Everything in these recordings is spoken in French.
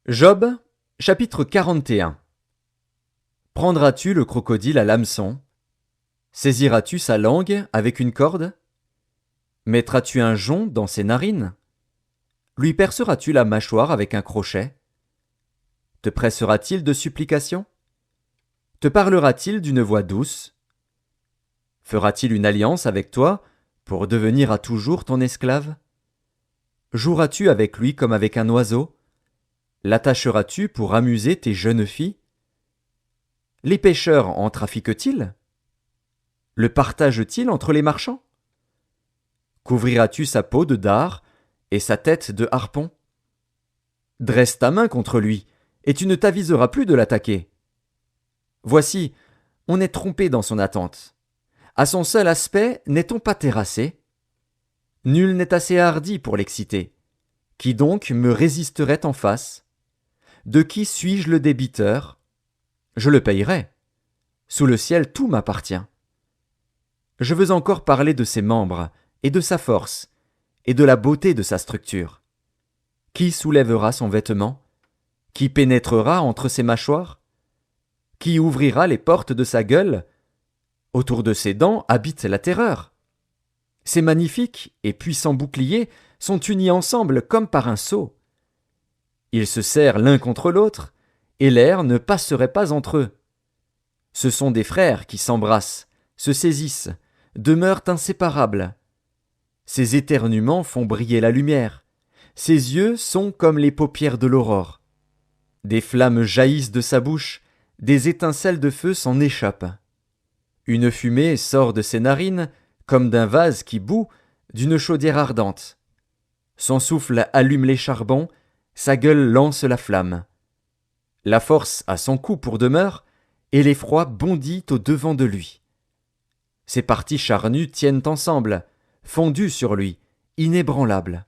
Job, chapitre 41. Prendras-tu le crocodile à l'hameçon? Saisiras-tu sa langue avec une corde? Mettras-tu un jonc dans ses narines? Lui perceras-tu la mâchoire avec un crochet? Te pressera-t-il de supplications? Te parlera-t-il d'une voix douce? Fera-t-il une alliance avec toi pour devenir à toujours ton esclave? Joueras-tu avec lui comme avec un oiseau? L'attacheras-tu pour amuser tes jeunes filles? Les pêcheurs en trafiquent-ils? Le partagent-ils entre les marchands? Couvriras-tu sa peau de dard et sa tête de harpon? Dresse ta main contre lui, et tu ne t'aviseras plus de l'attaquer. Voici, on est trompé dans son attente. À son seul aspect, n'est-on pas terrassé? Nul n'est assez hardi pour l'exciter. Qui donc me résisterait en face? De qui suis-je le débiteur? Je le payerai. Sous le ciel, tout m'appartient. Je veux encore parler de ses membres, et de sa force, et de la beauté de sa structure. Qui soulèvera son vêtement? Qui pénétrera entre ses mâchoires? Qui ouvrira les portes de sa gueule? Autour de ses dents habite la terreur. Ses magnifiques et puissants boucliers sont unis ensemble comme par un sceau. Ils se serrent l'un contre l'autre, et l'air ne passerait pas entre eux. Ce sont des frères qui s'embrassent, se saisissent, demeurent inséparables. Ses éternuements font briller la lumière. Ses yeux sont comme les paupières de l'aurore. Des flammes jaillissent de sa bouche, des étincelles de feu s'en échappent. Une fumée sort de ses narines, comme d'un vase qui bout, d'une chaudière ardente. Son souffle allume les charbons, sa gueule lance la flamme. La force a son cou pour demeure, et l'effroi bondit au devant de lui. Ses parties charnues tiennent ensemble, fondues sur lui, inébranlables.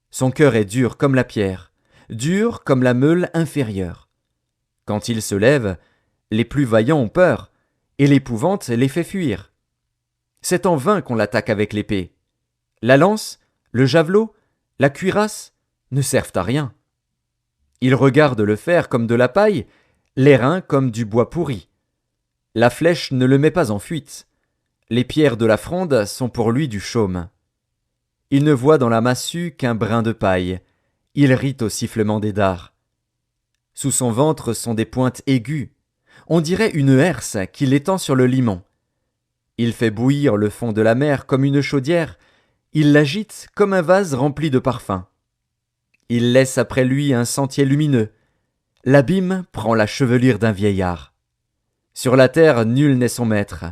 Son cœur est dur comme la pierre, dur comme la meule inférieure. Quand il se lève, les plus vaillants ont peur, et l'épouvante les fait fuir. C'est en vain qu'on l'attaque avec l'épée. La lance, le javelot, la cuirasse ne servent à rien. Il regarde le fer comme de la paille, l'airain comme du bois pourri. La flèche ne le met pas en fuite. Les pierres de la fronde sont pour lui du chaume. Il ne voit dans la massue qu'un brin de paille. Il rit au sifflement des dards. Sous son ventre sont des pointes aiguës. On dirait une herse qui l'étend sur le limon. Il fait bouillir le fond de la mer comme une chaudière. Il l'agite comme un vase rempli de parfums. Il laisse après lui un sentier lumineux. L'abîme prend la chevelure d'un vieillard. Sur la terre, nul n'est son maître.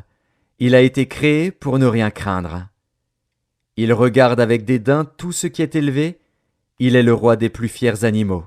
Il a été créé pour ne rien craindre. Il regarde avec dédain tout ce qui est élevé. Il est le roi des plus fiers animaux.